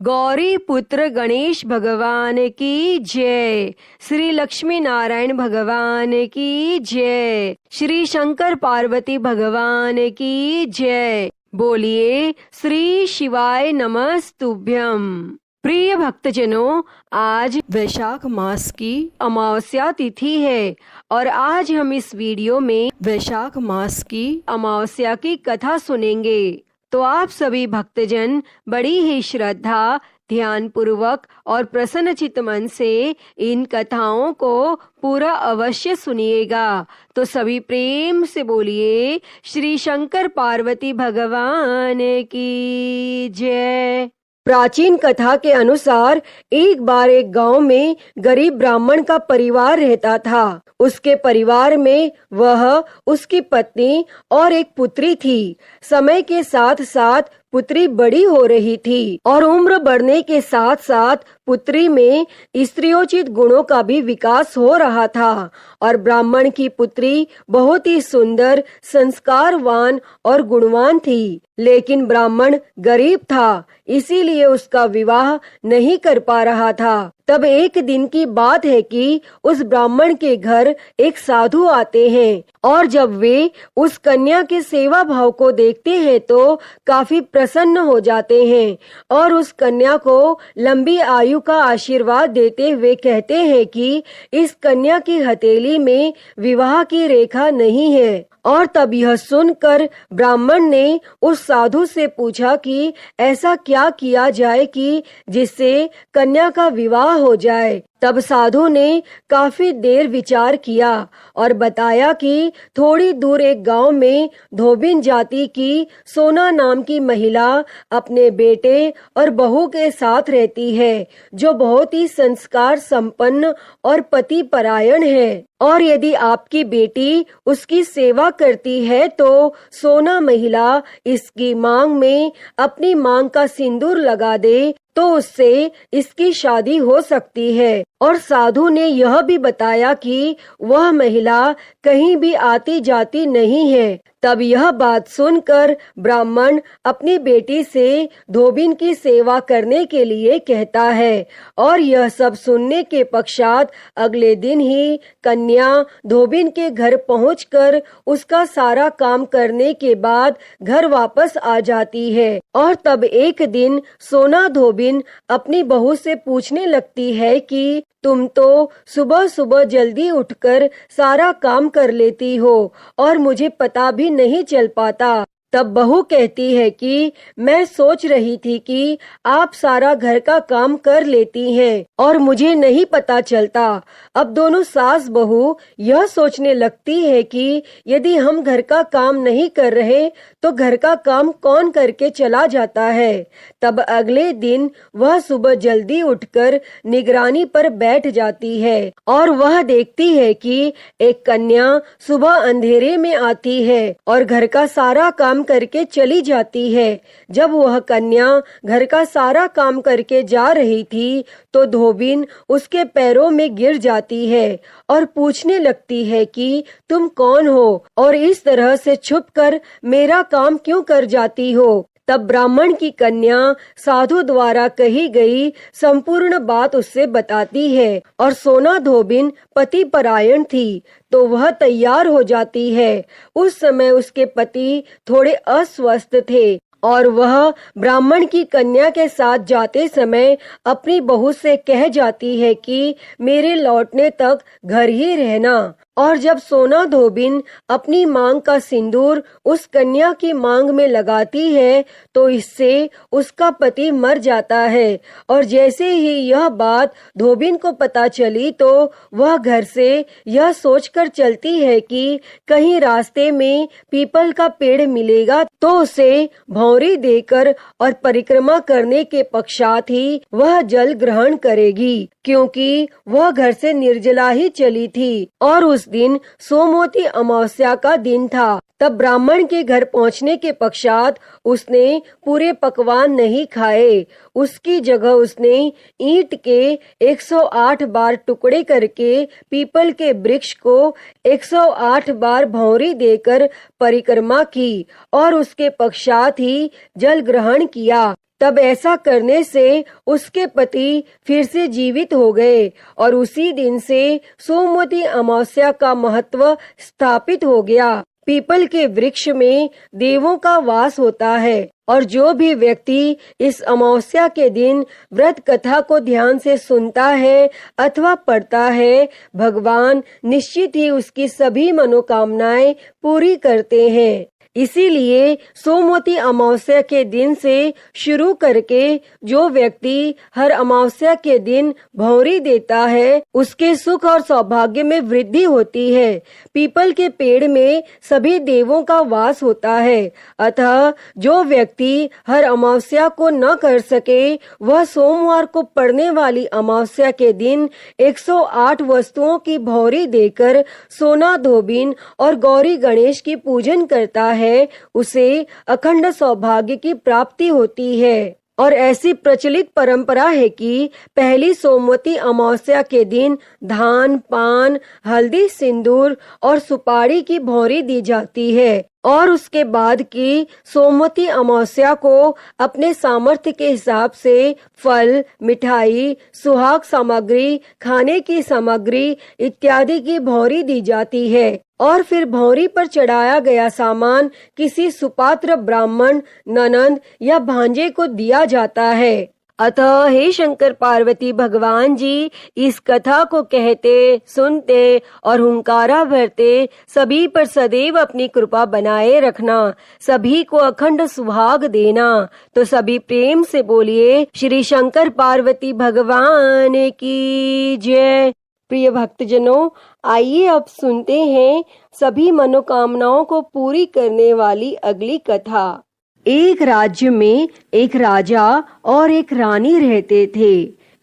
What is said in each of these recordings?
गौरी पुत्र गणेश भगवान की जय। श्री लक्ष्मी नारायण भगवान की जय। श्री शंकर पार्वती भगवान की जय। बोलिए श्री शिवाय नमस्तुभ्यम। प्रिय भक्तजनों, आज वैशाख मास की अमावस्या तिथि है और आज हम इस वीडियो में वैशाख मास की अमावस्या की कथा सुनेंगे। तो आप सभी भक्तजन बड़ी ही श्रद्धा, ध्यान पूर्वक और प्रसन्नचित्त मन से इन कथाओं को पूरा अवश्य सुनिएगा। तो सभी प्रेम से बोलिए श्री शंकर पार्वती भगवान की जय। प्राचीन कथा के अनुसार एक बार एक गांव में गरीब ब्राह्मण का परिवार रहता था। उसके परिवार में वह, उसकी पत्नी और एक पुत्री थी। समय के साथ साथ पुत्री बड़ी हो रही थी और उम्र बढ़ने के साथ साथ पुत्री में स्त्रियोचित गुणों का भी विकास हो रहा था और ब्राह्मण की पुत्री बहुत ही सुंदर, संस्कारवान और गुणवान थी। लेकिन ब्राह्मण गरीब था, इसीलिए उसका विवाह नहीं कर पा रहा था। तब एक दिन की बात है कि उस ब्राह्मण के घर एक साधु आते हैं और जब वे उस कन्या के सेवा भाव को देखते हैं तो काफी प्रसन्न हो जाते हैं और उस कन्या को लंबी आयु का आशीर्वाद देते हुए कहते हैं कि इस कन्या की हथेली में विवाह की रेखा नहीं है। और तब यह सुनकर ब्राह्मण ने उस साधु से पूछा कि ऐसा क्या किया जाए कि जिससे कन्या का विवाह हो जाए। तब साधु ने काफी देर विचार किया और बताया कि थोड़ी दूर एक गांव में धोबिन जाति की सोना नाम की महिला अपने बेटे और बहू के साथ रहती है, जो बहुत ही संस्कार संपन्न और पति परायण है। और यदि आपकी बेटी उसकी सेवा करती है तो सोना महिला इसकी मांग में अपनी मांग का सिंदूर लगा दे तो उससे इसकी शादी हो सकती है। और साधु ने यह भी बताया कि वह महिला कहीं भी आती जाती नहीं है। तब यह बात सुनकर ब्राह्मण अपनी बेटी से धोबिन की सेवा करने के लिए कहता है और यह सब सुनने के पश्चात अगले दिन ही कन्या धोबिन के घर पहुंचकर उसका सारा काम करने के बाद घर वापस आ जाती है। और तब एक दिन सोना धोबिन अपनी बहू से पूछने लगती है कि तुम तो सुबह सुबह जल्दी उठकर सारा काम कर लेती हो और मुझे पता भी नहीं चल पाता। तब बहू कहती है कि मैं सोच रही थी कि आप सारा घर का काम कर लेती हैं और मुझे नहीं पता चलता। अब दोनों सास बहू यह सोचने लगती है कि यदि हम घर का काम नहीं कर रहे तो घर का काम कौन करके चला जाता है। तब अगले दिन वह सुबह जल्दी उठकर निगरानी पर बैठ जाती है और वह देखती है कि एक कन्या सुबह अंधेरे में आती है और घर का सारा काम करके चली जाती है। जब वह कन्या घर का सारा काम करके जा रही थी तो धोबिन उसके पैरों में गिर जाती है और पूछने लगती है कि तुम कौन हो और इस तरह से छुपकर मेरा काम क्यों कर जाती हो। तब ब्राह्मण की कन्या साधु द्वारा कही गई संपूर्ण बात उससे बताती है और सोना धोबिन पति परायण थी तो वह तैयार हो जाती है। उस समय उसके पति थोड़े अस्वस्थ थे और वह ब्राह्मण की कन्या के साथ जाते समय अपनी बहू से कह जाती है कि मेरे लौटने तक घर ही रहना। और जब सोना धोबिन अपनी मांग का सिंदूर उस कन्या की मांग में लगाती है तो इससे उसका पति मर जाता है। और जैसे ही यह बात धोबिन को पता चली तो वह घर से यह सोचकर चलती है कि कहीं रास्ते में पीपल का पेड़ मिलेगा तो उसे भौंरी देकर और परिक्रमा करने के पश्चात ही वह जल ग्रहण करेगी, क्योंकि वह घर से निर्जला ही चली थी और उस दिन सोमवती अमावस्या का दिन था। तब ब्राह्मण के घर पहुंचने के पश्चात उसने पूरे पकवान नहीं खाए। उसकी जगह उसने ईंट के 108 बार टुकड़े करके पीपल के वृक्ष को 108 बार भौंरी देकर परिक्रमा की और उसके पश्चात ही जल ग्रहण किया। तब ऐसा करने से उसके पति फिर से जीवित हो गए और उसी दिन से सोमवती अमावस्या का महत्व स्थापित हो गया। पीपल के वृक्ष में देवों का वास होता है और जो भी व्यक्ति इस अमावस्या के दिन व्रत कथा को ध्यान से सुनता है अथवा पढ़ता है, भगवान निश्चित ही उसकी सभी मनोकामनाएं पूरी करते हैं। इसीलिए सोमवती अमावस्या के दिन से शुरू करके जो व्यक्ति हर अमावस्या के दिन भौंरी देता है उसके सुख और सौभाग्य में वृद्धि होती है। पीपल के पेड़ में सभी देवों का वास होता है, अतः जो व्यक्ति हर अमावस्या को न कर सके वह सोमवार को पड़ने वाली अमावस्या के दिन 108 वस्तुओं की भौंरी देकर सोना धोबिन और गौरी गणेश की पूजन करता है, उसे अखंड सौभाग्य की प्राप्ति होती है। और ऐसी प्रचलित परंपरा है कि पहली सोमवती अमावस्या के दिन धान, पान, हल्दी, सिंदूर और सुपारी की भौंरी दी जाती है और उसके बाद की सोमवती अमावस्या को अपने सामर्थ्य के हिसाब से फल, मिठाई, सुहाग सामग्री, खाने की सामग्री इत्यादि की भौंरी दी जाती है और फिर भौंरी पर चढ़ाया गया सामान किसी सुपात्र ब्राह्मण, ननंद या भांजे को दिया जाता है। अतः हे शंकर पार्वती भगवान जी, इस कथा को कहते, सुनते और हुंकारा भरते सभी पर सदैव अपनी कृपा बनाए रखना, सभी को अखंड सुहाग देना। तो सभी प्रेम से बोलिए श्री शंकर पार्वती भगवान की जय। प्रिय भक्तजनों, आइए अब सुनते हैं सभी मनोकामनाओं को पूरी करने वाली अगली कथा। एक राज्य में एक राजा और एक रानी रहते थे,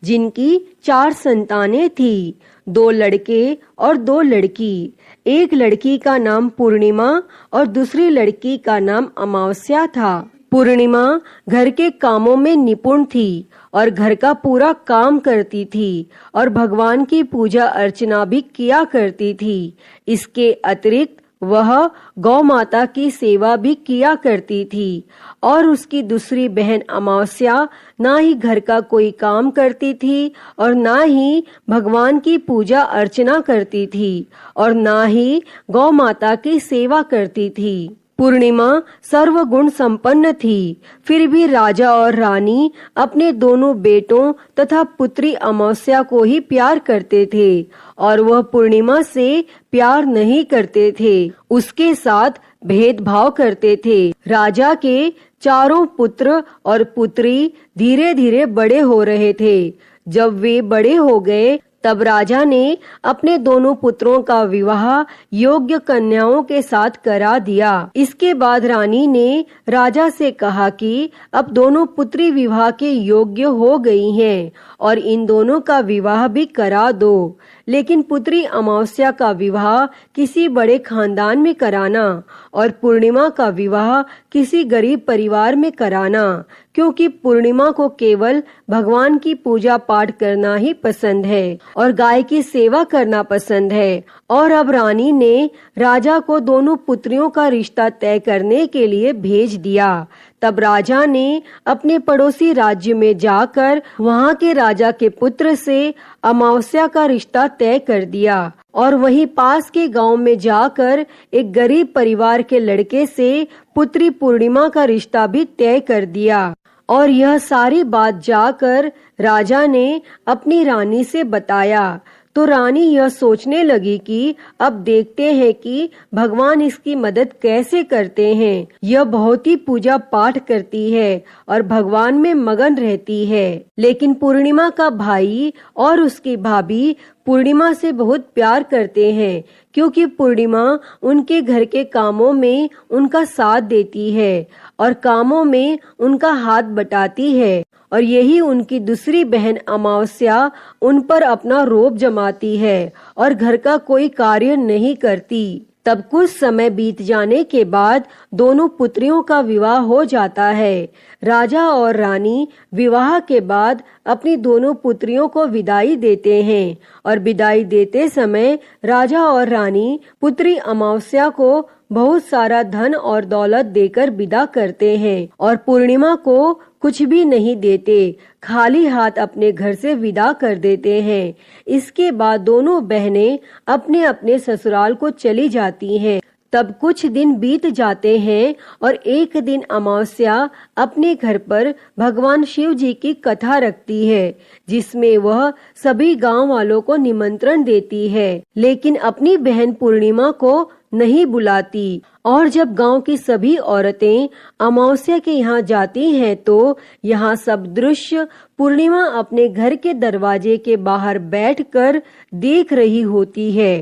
जिनकी 4 संतानें थी, 2 लड़के और 2 लड़की। एक लड़की का नाम पूर्णिमा और दूसरी लड़की का नाम अमावस्या था। पूर्णिमा घर के कामों में निपुण थी और घर का पूरा काम करती थी और भगवान की पूजा अर्चना भी किया करती थी। इसके अतिरिक्त वह गौ माता की सेवा भी किया करती थी। और उसकी दूसरी बहन अमावस्या ना ही घर का कोई काम करती थी और ना ही भगवान की पूजा अर्चना करती थी और ना ही गौ माता की सेवा करती थी। पूर्णिमा सर्वगुण संपन्न थी, फिर भी राजा और रानी अपने दोनों बेटों तथा पुत्री अमावस्या को ही प्यार करते थे और वह पूर्णिमा से प्यार नहीं करते थे, उसके साथ भेदभाव करते थे। राजा के 4 पुत्र और पुत्री धीरे धीरे बड़े हो रहे थे। जब वे बड़े हो गए तब राजा ने अपने दोनों पुत्रों का विवाह योग्य कन्याओं के साथ करा दिया। इसके बाद रानी ने राजा से कहा कि अब दोनों पुत्री विवाह के योग्य हो गई हैं और इन दोनों का विवाह भी करा दो, लेकिन पुत्री अमावस्या का विवाह किसी बड़े खानदान में कराना और पूर्णिमा का विवाह किसी गरीब परिवार में कराना, क्योंकि पूर्णिमा को केवल भगवान की पूजा पाठ करना ही पसंद है और गाय की सेवा करना पसंद है। और अब रानी ने राजा को दोनों पुत्रियों का रिश्ता तय करने के लिए भेज दिया। तब राजा ने अपने पड़ोसी राज्य में जाकर वहां के राजा के पुत्र से अमावस्या का रिश्ता तय कर दिया और वहीं पास के गांव में जाकर एक गरीब परिवार के लड़के से पुत्री पूर्णिमा का रिश्ता भी तय कर दिया। और यह सारी बात जाकर राजा ने अपनी रानी से बताया। तो रानी यह सोचने लगी कि अब देखते हैं कि भगवान इसकी मदद कैसे करते हैं। यह बहुत ही पूजा पाठ करती है और भगवान में मगन रहती है। लेकिन पूर्णिमा का भाई और उसकी भाभी पूर्णिमा से बहुत प्यार करते हैं, क्योंकि पूर्णिमा उनके घर के कामों में उनका साथ देती है और कामों में उनका हाथ बटाती है और यही उनकी दूसरी बहन अमावस्या उन पर अपना रोब जमाती है और घर का कोई कार्य नहीं करती। तब कुछ समय बीत जाने के बाद दोनों पुत्रियों का विवाह हो जाता है। राजा और रानी विवाह के बाद अपनी दोनों पुत्रियों को विदाई देते हैं और विदाई देते समय राजा और रानी पुत्री अमावस्या को बहुत सारा धन और दौलत देकर विदा करते हैं और पूर्णिमा को कुछ भी नहीं देते, खाली हाथ अपने घर से विदा कर देते हैं। इसके बाद दोनों बहनें अपने अपने ससुराल को चली जाती हैं। तब कुछ दिन बीत जाते हैं और एक दिन अमावस्या अपने घर पर भगवान शिव जी की कथा रखती है, जिसमें वह सभी गांव वालों को निमंत्रण देती है, लेकिन अपनी बहन पूर्णिमा को नहीं बुलाती। और जब गांव की सभी औरतें अमावस्या के यहाँ जाती हैं तो यहाँ सब दृश्य पूर्णिमा अपने घर के दरवाजे के बाहर बैठकर देख रही होती है।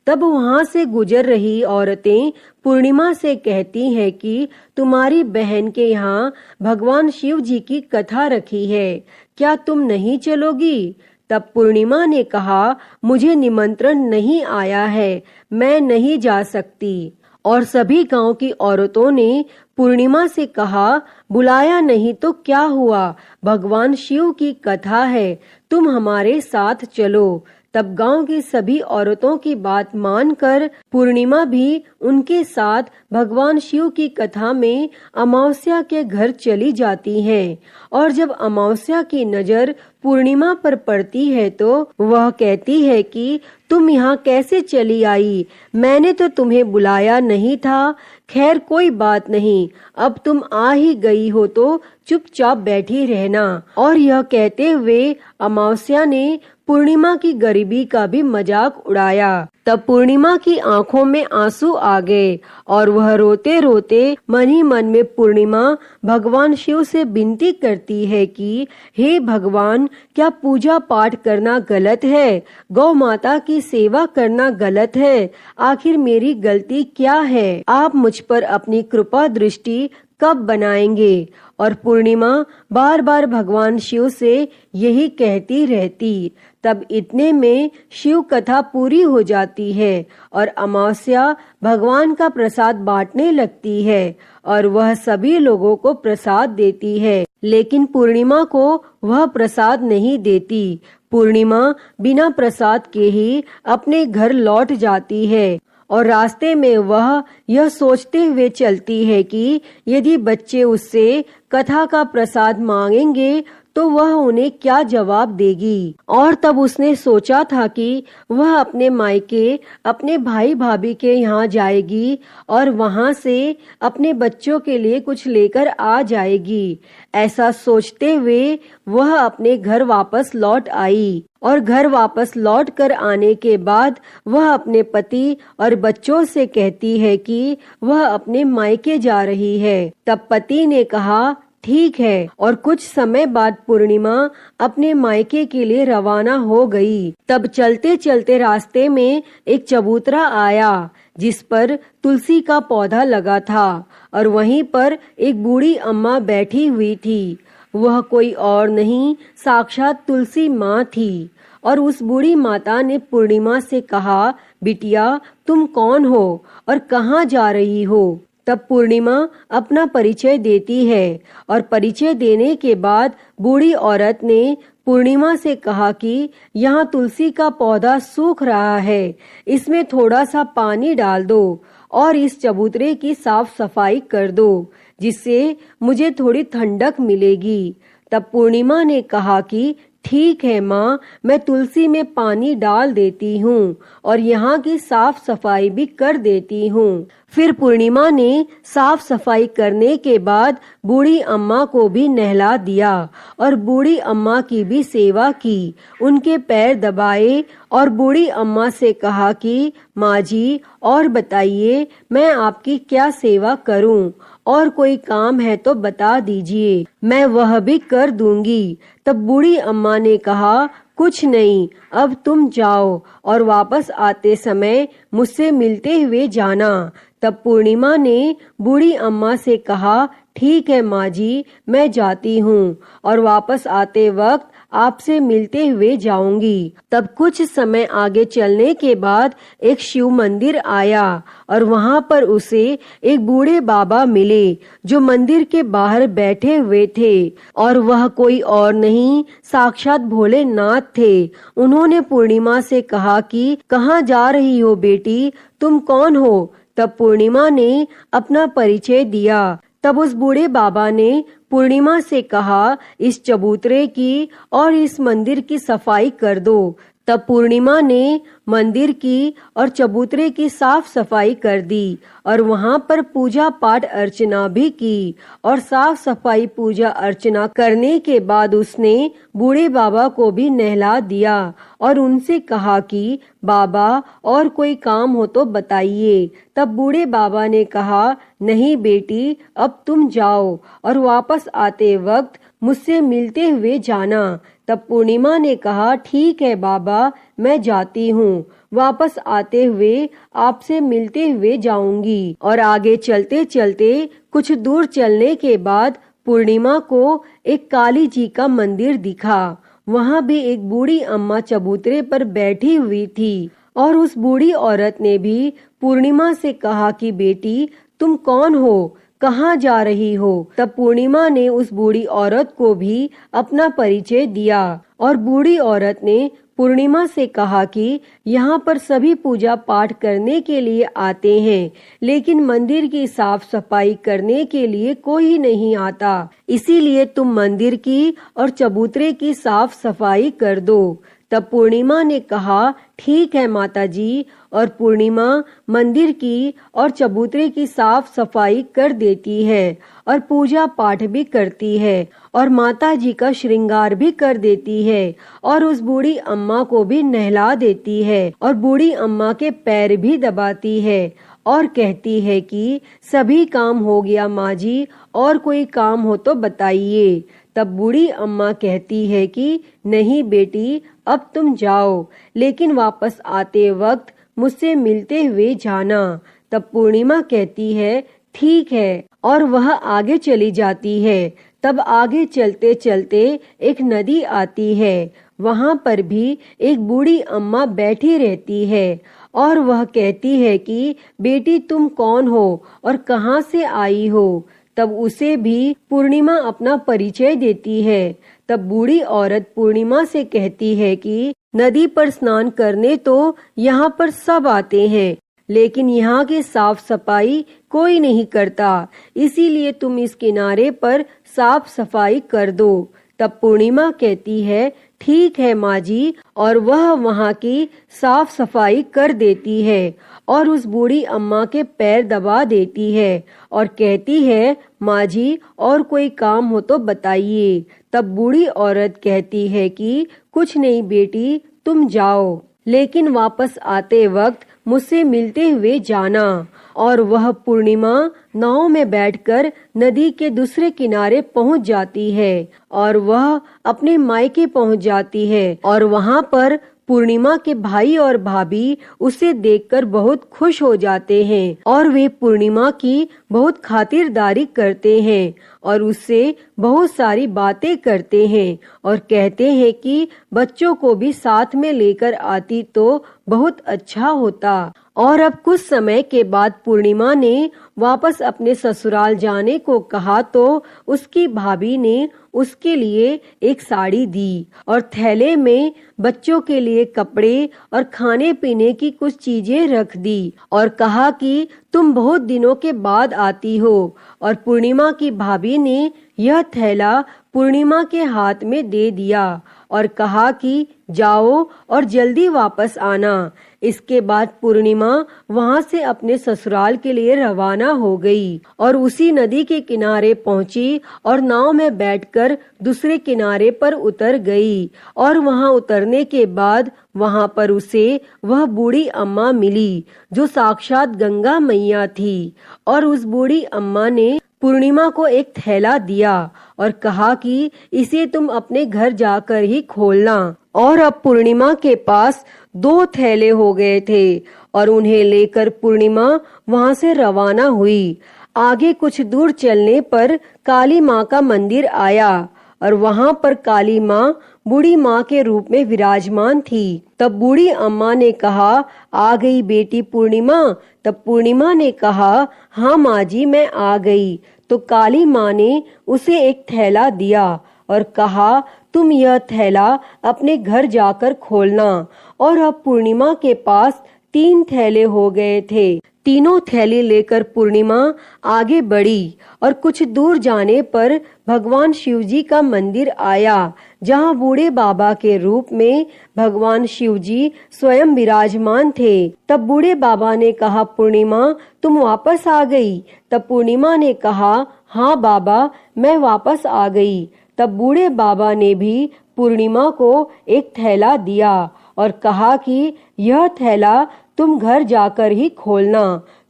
तब वहाँ से गुजर रही औरतें पूर्णिमा से कहती हैं कि तुम्हारी बहन के यहाँ भगवान शिव जी की कथा रखी है, क्या तुम नहीं चलोगी? तब पूर्णिमा ने कहा, मुझे निमंत्रण नहीं आया है, मैं नहीं जा सकती। और सभी गांव की औरतों ने पूर्णिमा से कहा, बुलाया नहीं तो क्या हुआ, भगवान शिव की कथा है, तुम हमारे साथ चलो। तब गांव की सभी औरतों की बात मानकर पूर्णिमा भी उनके साथ भगवान शिव की कथा में अमावस्या के घर चली जाती हैं। और जब अमावस्या की नजर पूर्णिमा पर पड़ती है तो वह कहती है कि तुम यहाँ कैसे चली आई, मैंने तो तुम्हें बुलाया नहीं था। खैर कोई बात नहीं, अब तुम आ ही गई हो तो चुपचाप बैठी रहना। और यह कहते हुए अमावस्या ने पूर्णिमा की गरीबी का भी मजाक उड़ाया। तब पूर्णिमा की आंखों में आंसू आ गए और वह रोते रोते मन ही मन में पूर्णिमा भगवान शिव से विनती करती है कि हे भगवान, क्या पूजा पाठ करना गलत है, गौ माता की सेवा करना गलत है, आखिर मेरी गलती क्या है, आप मुझ पर अपनी कृपा दृष्टि कब बनाएंगे। और पूर्णिमा बार बार भगवान शिव से यही कहती रहती। तब इतने में शिव कथा पूरी हो जाती है और अमावस्या भगवान का प्रसाद बांटने लगती है और वह सभी लोगों को प्रसाद देती है, लेकिन पूर्णिमा को वह प्रसाद नहीं देती। पूर्णिमा बिना प्रसाद के ही अपने घर लौट जाती है और रास्ते में वह यह सोचते हुए चलती है कि यदि बच्चे उससे कथा का प्रसाद मांगेंगे तो वह उन्हें क्या जवाब देगी। और तब उसने सोचा था कि वह अपने मायके अपने भाई भाभी के यहाँ जाएगी और वहाँ से अपने बच्चों के लिए कुछ लेकर आ जाएगी। ऐसा सोचते हुए वह अपने घर वापस लौट आई और घर वापस लौट कर आने के बाद वह अपने पति और बच्चों से कहती है कि वह अपने मायके जा रही है। तब पति ने कहा, ठीक है। और कुछ समय बाद पूर्णिमा अपने मायके के लिए रवाना हो गई। तब चलते चलते रास्ते में एक चबूतरा आया जिस पर तुलसी का पौधा लगा था और वहीं पर एक बूढ़ी अम्मा बैठी हुई थी। वह कोई और नहीं, साक्षात तुलसी माँ थी। और उस बूढ़ी माता ने पूर्णिमा से कहा, बिटिया तुम कौन हो और कहाँ जा रही हो? तब पूर्णिमा अपना परिचय देती है और परिचय देने के बाद बूढ़ी औरत ने पूर्णिमा से कहा कि यहाँ तुलसी का पौधा सूख रहा है, इसमें थोड़ा सा पानी डाल दो और इस चबूतरे की साफ सफाई कर दो, जिससे मुझे थोड़ी ठंडक मिलेगी। तब पूर्णिमा ने कहा कि ठीक है माँ, मैं तुलसी में पानी डाल देती हूँ और यहाँ की साफ सफाई भी कर देती हूँ। फिर पूर्णिमा ने साफ सफाई करने के बाद बूढ़ी अम्मा को भी नहला दिया और बूढ़ी अम्मा की भी सेवा की, उनके पैर दबाए और बूढ़ी अम्मा से कहा कि माँ जी और बताइए मैं आपकी क्या सेवा करूँ, और कोई काम है तो बता दीजिए, मैं वह भी कर दूंगी। तब बूढ़ी अम्मा ने कहा, कुछ नहीं, अब तुम जाओ और वापस आते समय मुझसे मिलते हुए जाना। तब पूर्णिमा ने बूढ़ी अम्मा से कहा, ठीक है माँ जी, मैं जाती हूँ और वापस आते वक्त आपसे मिलते हुए जाऊंगी। तब कुछ समय आगे चलने के बाद एक शिव मंदिर आया और वहाँ पर उसे एक बूढ़े बाबा मिले जो मंदिर के बाहर बैठे हुए थे और वह कोई और नहीं साक्षात भोलेनाथ थे। उन्होंने पूर्णिमा से कहा कि कहाँ जा रही हो बेटी, तुम कौन हो? तब पूर्णिमा ने अपना परिचय दिया। तब उस बूढ़े बाबा ने पूर्णिमा से कहा, इस चबूतरे की और इस मंदिर की सफाई कर दो। तब पूर्णिमा ने मंदिर की और चबूतरे की साफ सफाई कर दी और वहाँ पर पूजा पाठ अर्चना भी की और साफ सफाई पूजा अर्चना करने के बाद उसने बूढ़े बाबा को भी नहला दिया और उनसे कहा कि बाबा और कोई काम हो तो बताइए। तब बूढ़े बाबा ने कहा, नहीं बेटी, अब तुम जाओ और वापस आते वक्त मुझसे मिलते हुए जाना। तब पूर्णिमा ने कहा, ठीक है बाबा, मैं जाती हूँ, वापस आते हुए आपसे मिलते हुए जाऊंगी। और आगे चलते चलते कुछ दूर चलने के बाद पूर्णिमा को एक काली जी का मंदिर दिखा। वहाँ भी एक बूढ़ी अम्मा चबूतरे पर बैठी हुई थी और उस बूढ़ी औरत ने भी पूर्णिमा से कहा कि बेटी, तुम कौन हो, कहाँ जा रही हो? तब पूर्णिमा ने उस बूढ़ी औरत को भी अपना परिचय दिया और बूढ़ी औरत ने पूर्णिमा से कहा कि यहाँ पर सभी पूजा पाठ करने के लिए आते हैं, लेकिन मंदिर की साफ सफाई करने के लिए कोई नहीं आता, इसीलिए तुम मंदिर की और चबूतरे की साफ सफाई कर दो। तब पूर्णिमा ने कहा, ठीक है माता जी, और पूर्णिमा मंदिर की और चबूतरे की साफ सफाई कर देती है और पूजा पाठ भी करती है और माता जी का श्रृंगार भी कर देती है और उस बूढ़ी अम्मा को भी नहला देती है और बूढ़ी अम्मा के पैर भी दबाती है और कहती है कि सभी काम हो गया माँ जी, और कोई काम हो तो बताइए। तब बूढ़ी अम्मा कहती है कि नहीं बेटी, अब तुम जाओ, लेकिन वापस आते वक्त मुझसे मिलते हुए जाना। तब पूर्णिमा कहती है, ठीक है, और वह आगे चली जाती है। तब आगे चलते चलते एक नदी आती है। वहाँ पर भी एक बूढ़ी अम्मा बैठी रहती है और वह कहती है कि बेटी, तुम कौन हो और कहाँ से आई हो? तब उसे भी पूर्णिमा अपना परिचय देती है। तब बूढ़ी औरत पूर्णिमा से कहती है कि नदी पर स्नान करने तो यहाँ पर सब आते हैं, लेकिन यहाँ की साफ सफाई कोई नहीं करता, इसीलिए तुम इस किनारे पर साफ सफाई कर दो। तब पूर्णिमा कहती है, ठीक है माँ जी, और वह वहाँ की साफ सफाई कर देती है और उस बूढ़ी अम्मा के पैर दबा देती है और कहती है, माँ जी, और कोई काम हो तो बताइए। तब बूढ़ी औरत कहती है कि कुछ नहीं बेटी, तुम जाओ, लेकिन वापस आते वक्त मुझसे मिलते हुए जाना। और वह पूर्णिमा नाव में बैठकर नदी के दूसरे किनारे पहुंच जाती है और वह अपने मायके पहुंच जाती है और वहां पर पूर्णिमा के भाई और भाभी उसे देखकर बहुत खुश हो जाते हैं और वे पूर्णिमा की बहुत खातिरदारी करते हैं और उससे बहुत सारी बातें करते हैं और कहते हैं कि बच्चों को भी साथ में लेकर आती तो बहुत अच्छा होता। और अब कुछ समय के बाद पूर्णिमा ने वापस अपने ससुराल जाने को कहा तो उसकी भाभी ने उसके लिए एक साड़ी दी और थैले में बच्चों के लिए कपड़े और खाने पीने की कुछ चीजें रख दी और कहा कि तुम बहुत दिनों के बाद आती हो। और पूर्णिमा की भाभी ने यह थैला पूर्णिमा के हाथ में दे दिया और कहा कि जाओ और जल्दी वापस आना। इसके बाद पूर्णिमा वहां से अपने ससुराल के लिए रवाना हो गई और उसी नदी के किनारे पहुंची और नाव में बैठकर दूसरे किनारे पर उतर गई और वहां उतरने के बाद वहां पर उसे वह बूढ़ी अम्मा मिली जो साक्षात गंगा मैया थी और उस बूढ़ी अम्मा ने पूर्णिमा को एक थैला दिया और कहा कि इसे तुम अपने घर जाकर ही खोलना। और अब पूर्णिमा के पास 2 थैले हो गए थे और उन्हें लेकर पूर्णिमा वहां से रवाना हुई। आगे कुछ दूर चलने पर काली माँ का मंदिर आया और वहाँ पर काली माँ बूढ़ी माँ के रूप में विराजमान थी। तब बूढ़ी अम्मा ने कहा, आ गई बेटी पूर्णिमा। तब पूर्णिमा ने कहा, हाँ माँ जी मैं आ गई। तो काली माँ ने उसे एक थैला दिया और कहा, तुम यह थैला अपने घर जाकर खोलना। और अब पूर्णिमा के पास 3 थैले हो गए थे। तीनों थैले लेकर पूर्णिमा आगे बढ़ी और कुछ दूर जाने पर भगवान शिव जी का मंदिर आया, जहाँ बूढ़े बाबा के रूप में भगवान शिव जी स्वयं विराजमान थे। तब बूढ़े बाबा ने कहा, पूर्णिमा तुम वापस आ गई। तब पूर्णिमा ने कहा, हाँ बाबा मैं वापस आ गई। तब बूढ़े बाबा ने भी पूर्णिमा को एक थैला दिया और कहा कि यह थैला तुम घर जाकर ही खोलना।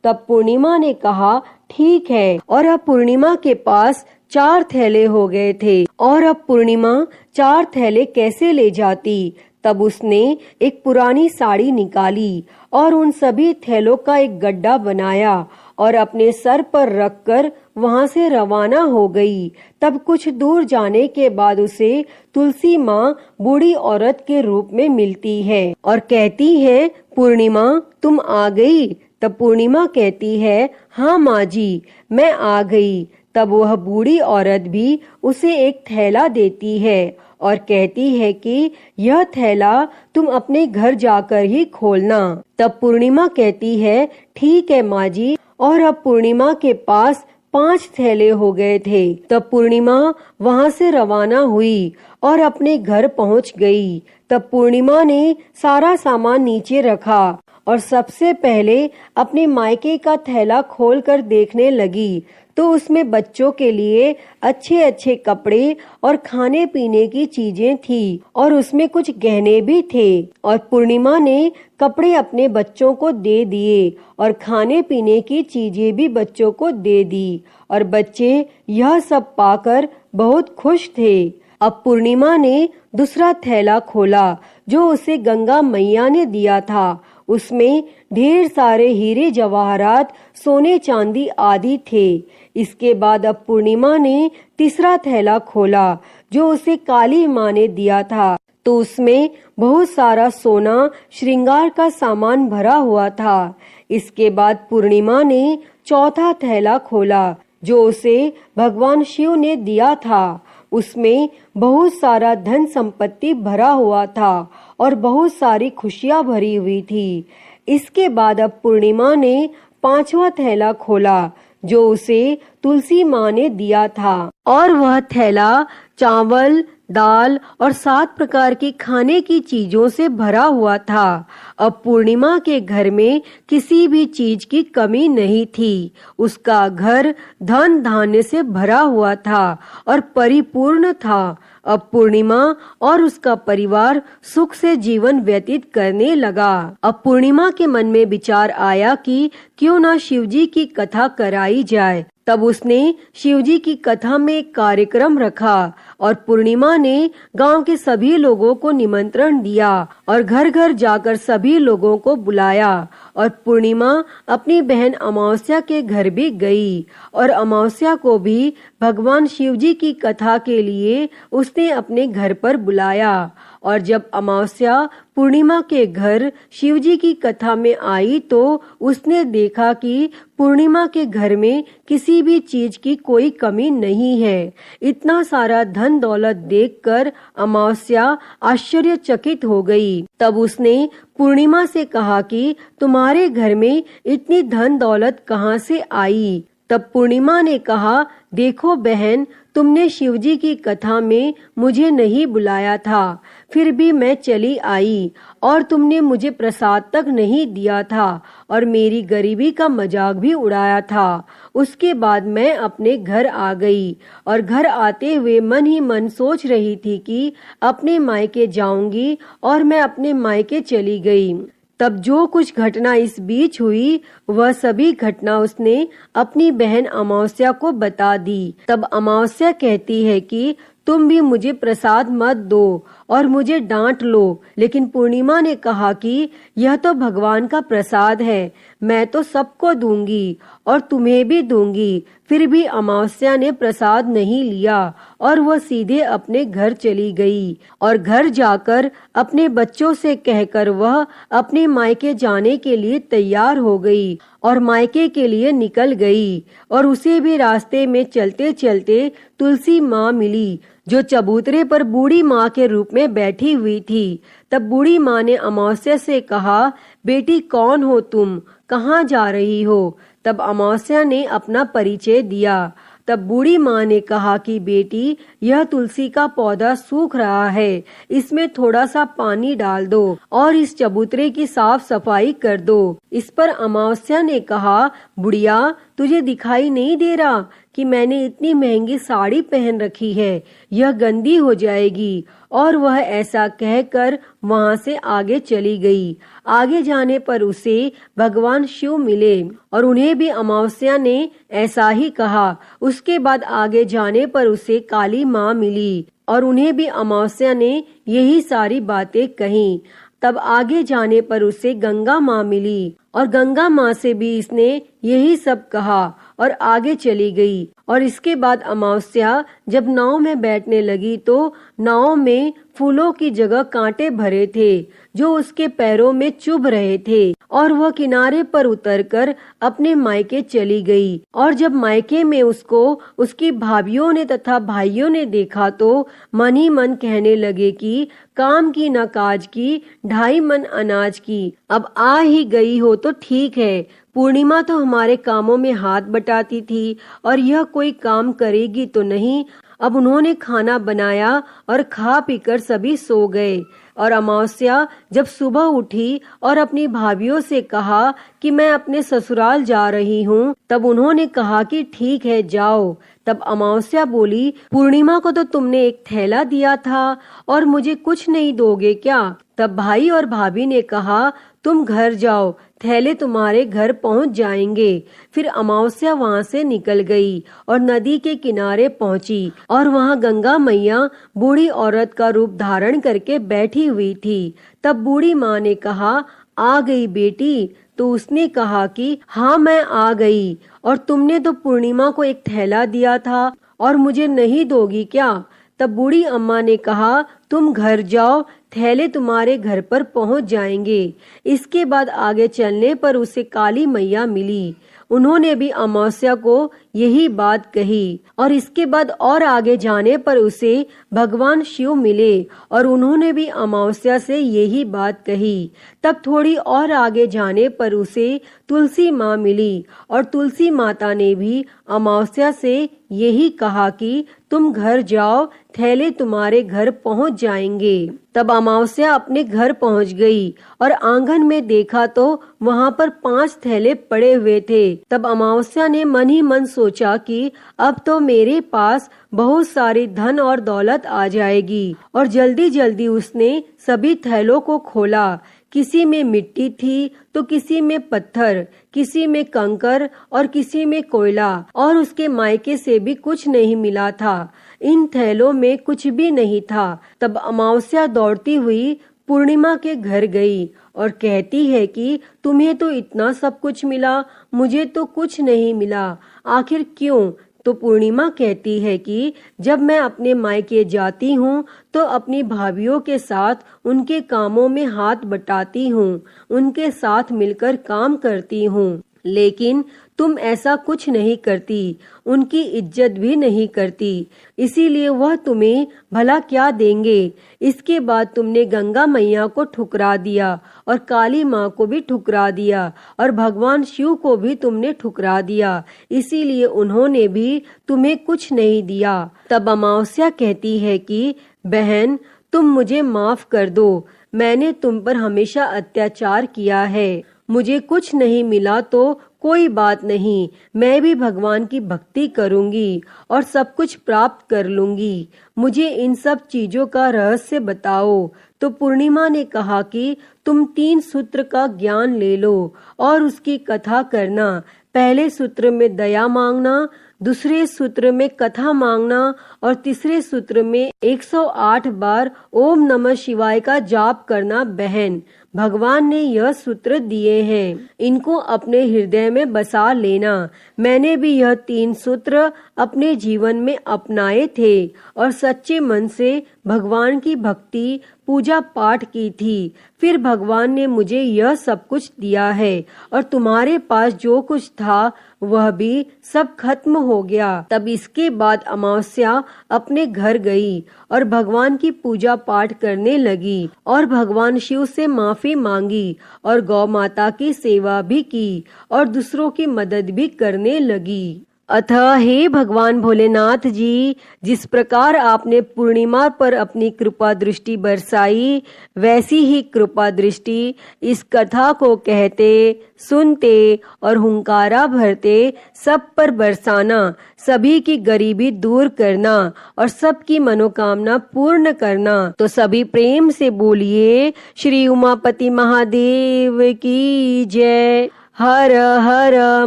तब पूर्णिमा ने कहा, ठीक है। और अब पूर्णिमा के पास 4 थैले हो गए थे और अब पूर्णिमा 4 थैले कैसे ले जाती। तब उसने एक पुरानी साड़ी निकाली और उन सभी थैलों का एक गड्ढा बनाया और अपने सर पर रखकर वहां से रवाना हो गई। तब कुछ दूर जाने के बाद उसे तुलसी माँ बूढ़ी औरत के रूप में मिलती है और कहती है, पूर्णिमा तुम आ गई। तब पूर्णिमा कहती है, हाँ माँ जी मैं आ गई। तब वह बूढ़ी औरत भी उसे एक थैला देती है और कहती है कि यह थैला तुम अपने घर जाकर ही खोलना। तब पूर्णिमा कहती है, ठीक है माँ जी। और अब पूर्णिमा के पास 5 थैले हो गए थे। तब पूर्णिमा वहां से रवाना हुई और अपने घर पहुंच गई। तब पूर्णिमा ने सारा सामान नीचे रखा और सबसे पहले अपने मायके का थैला खोलकर देखने लगी तो उसमें बच्चों के लिए अच्छे अच्छे कपड़े और खाने पीने की चीजें थी और उसमें कुछ गहने भी थे। और पूर्णिमा ने कपड़े अपने बच्चों को दे दिए और खाने पीने की चीजें भी बच्चों को दे दी और बच्चे यह सब पाकर बहुत खुश थे। अब पूर्णिमा ने दूसरा थैला खोला जो उसे गंगा मैया ने दिया था। उसमें ढेर सारे हीरे जवाहरात सोने चांदी आदि थे। इसके बाद अब पूर्णिमा ने तीसरा थैला खोला जो उसे काली माँ ने दिया था तो उसमें बहुत सारा सोना श्रृंगार का सामान भरा हुआ था। इसके बाद पूर्णिमा ने चौथा थैला खोला जो उसे भगवान शिव ने दिया था। उसमें बहुत सारा धन संपत्ति भरा हुआ था और बहुत सारी खुशियां भरी हुई थी। इसके बाद अब पूर्णिमा ने 5वां थैला खोला जो उसे तुलसी माँ ने दिया था और वह थैला चावल दाल और 7 प्रकार की खाने की चीजों से भरा हुआ था। अब पूर्णिमा के घर में किसी भी चीज की कमी नहीं थी। उसका घर धन धान्य से भरा हुआ था और परिपूर्ण था। अब पूर्णिमा और उसका परिवार सुख से जीवन व्यतीत करने लगा। अब पूर्णिमा के मन में विचार आया कि क्यों ना शिवजी की कथा कराई जाए। तब उसने शिवजी की कथा में एक कार्यक्रम रखा और पूर्णिमा ने गांव के सभी लोगों को निमंत्रण दिया और घर घर जाकर सभी लोगों को बुलाया। और पूर्णिमा अपनी बहन अमावस्या के घर भी गई और अमावस्या को भी भगवान शिवजी की कथा के लिए उसने अपने घर पर बुलाया। और जब अमावस्या पूर्णिमा के घर शिवजी की कथा में आई तो उसने देखा कि पूर्णिमा के घर में किसी भी चीज की कोई कमी नहीं है। इतना सारा धन दौलत देखकर अमावस्या आश्चर्यचकित हो गई। तब उसने पूर्णिमा से कहा कि तुम्हारे घर में इतनी धन दौलत कहाँ से आई। तब पूर्णिमा ने कहा, देखो बहन, तुमने शिवजी की कथा में मुझे नहीं बुलाया था, फिर भी मैं चली आई और तुमने मुझे प्रसाद तक नहीं दिया था और मेरी गरीबी का मजाक भी उड़ाया था। उसके बाद मैं अपने घर आ गई और घर आते हुए मन ही मन सोच रही थी कि अपने मायके जाऊंगी और मैं अपने मायके चली गई। तब जो कुछ घटना इस बीच हुई वह सभी घटना उसने अपनी बहन अमावस्या को बता दी। तब अमावस्या कहती है कि तुम भी मुझे प्रसाद मत दो और मुझे डांट लो। लेकिन पूर्णिमा ने कहा कि यह तो भगवान का प्रसाद है, मैं तो सबको दूंगी और तुम्हें भी दूंगी। फिर भी अमावस्या ने प्रसाद नहीं लिया और वह सीधे अपने घर चली गई और घर जाकर अपने बच्चों से कहकर वह अपने मायके जाने के लिए तैयार हो गई और मायके के लिए निकल गई। और उसे भी रास्ते में चलते चलते तुलसी माँ मिली, जो चबूतरे पर बूढ़ी माँ के रूप में बैठी हुई थी। तब बूढ़ी माँ ने अमावस्या से कहा, बेटी कौन हो तुम, कहाँ जा रही हो? तब अमावस्या ने अपना परिचय दिया। तब बूढ़ी माँ ने कहा कि बेटी, यह तुलसी का पौधा सूख रहा है, इसमें थोड़ा सा पानी डाल दो और इस चबूतरे की साफ सफाई कर दो। इस पर अमावस्या ने कहा, बुढ़िया, तुझे दिखाई नहीं दे रहा कि मैंने इतनी महंगी साड़ी पहन रखी है, यह गंदी हो जाएगी। और वह ऐसा कहकर वहां से आगे चली गई। आगे जाने पर उसे भगवान शिव मिले और उन्हें भी अमावस्या ने ऐसा ही कहा। उसके बाद आगे जाने पर उसे काली माँ मिली और उन्हें भी अमावस्या ने यही सारी बातें कही। तब आगे जाने पर उसे गंगा माँ मिली और गंगा माँ से भी इसने यही सब कहा और आगे चली गई। और इसके बाद अमावस्या जब नाव में बैठने लगी तो नाव में फूलों की जगह कांटे भरे थे जो उसके पैरों में चुभ रहे थे और वह किनारे पर उतरकर अपने मायके चली गई। और जब मायके में उसको उसकी भाभियों ने तथा भाइयों ने देखा तो मन ही मन कहने लगे कि काम की न काज की, 2.5 मन अनाज की। अब आ ही गई हो तो ठीक है, पूर्णिमा तो हमारे कामों में हाथ बटाती थी और यह कोई काम करेगी तो नहीं। अब उन्होंने खाना बनाया और खा पीकर सभी सो गए। और अमावस्या जब सुबह उठी और अपनी भाभियों से कहा कि मैं अपने ससुराल जा रही हूँ, तब उन्होंने कहा कि ठीक है जाओ। तब अमावस्या बोली, पूर्णिमा को तो तुमने एक थैला दिया था और मुझे कुछ नहीं दोगे क्या? तब भाई और भाभी ने कहा, तुम घर जाओ, थैले तुम्हारे घर पहुंच जाएंगे। फिर अमावस्या वहां से निकल गई और नदी के किनारे पहुंची और वहां गंगा मैया बूढ़ी औरत का रूप धारण करके बैठी हुई थी। तब बूढ़ी माँ ने कहा, आ गई बेटी? तो उसने कहा कि हाँ मैं आ गई। और तुमने तो पूर्णिमा को एक थैला दिया था और मुझे नहीं दोगी क्या? तब बूढ़ी अम्मा ने कहा, तुम घर जाओ, थैले तुम्हारे घर पर पहुंच जाएंगे। इसके बाद आगे चलने पर उसे काली मैया मिली। उन्होंने भी अमावस्या को यही बात कही। और इसके बाद और आगे जाने पर उसे भगवान शिव मिले और उन्होंने भी अमावस्या से यही बात कही। तब थोड़ी और आगे जाने पर उसे तुलसी माँ मिली और तुलसी माता ने भी अमावस्या से यही कहा कि तुम घर जाओ, थैले तुम्हारे घर पहुंच जाएंगे। तब अमावस्या अपने घर पहुंच गई और आंगन में देखा तो वहां पर 5 थैले पड़े हुए थे। तब अमावस्या ने मन ही मन सोचा कि अब तो मेरे पास बहुत सारी धन और दौलत आ जाएगी। और जल्दी जल्दी उसने सभी थैलों को खोला। किसी में मिट्टी थी तो किसी में पत्थर, किसी में कंकर और किसी में कोयला। और उसके मायके से भी कुछ नहीं मिला था। इन थैलों में कुछ भी नहीं था। तब अमावस्या दौड़ती हुई पूर्णिमा के घर गई और कहती है कि तुम्हें तो इतना सब कुछ मिला, मुझे तो कुछ नहीं मिला, आखिर क्यों? तो पूर्णिमा कहती है कि जब मैं अपने मायके जाती हूँ तो अपनी भाभियों के साथ उनके कामों में हाथ बटाती हूँ, उनके साथ मिलकर काम करती हूँ। लेकिन तुम ऐसा कुछ नहीं करती, उनकी इज्जत भी नहीं करती, इसीलिए वह तुम्हें भला क्या देंगे। इसके बाद तुमने गंगा मैया को ठुकरा दिया और काली माँ को भी ठुकरा दिया और भगवान शिव को भी तुमने ठुकरा दिया, इसीलिए उन्होंने भी तुम्हें कुछ नहीं दिया। तब अमावस्या कहती है कि बहन, तुम मुझे माफ कर दो, मैंने तुम पर हमेशा अत्याचार किया है। मुझे कुछ नहीं मिला तो कोई बात नहीं, मैं भी भगवान की भक्ति करूंगी और सब कुछ प्राप्त कर लूंगी। मुझे इन सब चीजों का रहस्य बताओ। तो पूर्णिमा ने कहा कि तुम 3 सूत्र का ज्ञान ले लो और उसकी कथा करना। पहले सूत्र में दया मांगना, दूसरे सूत्र में कथा मांगना और तीसरे सूत्र में 108 बार ओम नमः शिवाय का जाप करना। बहन, भगवान ने यह सूत्र दिए हैं, इनको अपने हृदय में बसा लेना। मैंने भी यह 3 सूत्र अपने जीवन में अपनाए थे और सच्चे मन से भगवान की भक्ति पूजा पाठ की थी। फिर भगवान ने मुझे यह सब कुछ दिया है और तुम्हारे पास जो कुछ था वह भी सब खत्म हो गया। तब इसके बाद अमावस्या अपने घर गई और भगवान की पूजा पाठ करने लगी और भगवान शिव से माफी मांगी और गौ माता की सेवा भी की और दूसरों की मदद भी करने लगी। अतः हे भगवान भोलेनाथ जी, जिस प्रकार आपने पूर्णिमा पर अपनी कृपा दृष्टि बरसाई, वैसी ही कृपा दृष्टि इस कथा को कहते, सुनते और हुंकारा भरते सब पर बरसाना। सभी की गरीबी दूर करना और सबकी मनोकामना पूर्ण करना। तो सभी प्रेम से बोलिए, श्री उमापति महादेव की जय। हर हर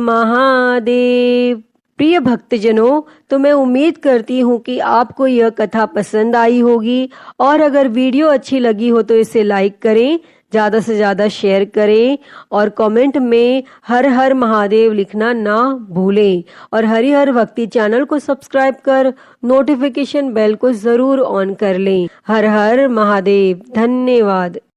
महादेव। प्रिय भक्तजनों, तो मैं उम्मीद करती हूँ कि आपको यह कथा पसंद आई होगी और अगर वीडियो अच्छी लगी हो तो इसे लाइक करें, ज्यादा से ज्यादा शेयर करें और कमेंट में हर हर महादेव लिखना ना भूलें और हरिहर भक्ति चैनल को सब्सक्राइब कर नोटिफिकेशन बेल को जरूर ऑन कर लें। हर हर महादेव। धन्यवाद।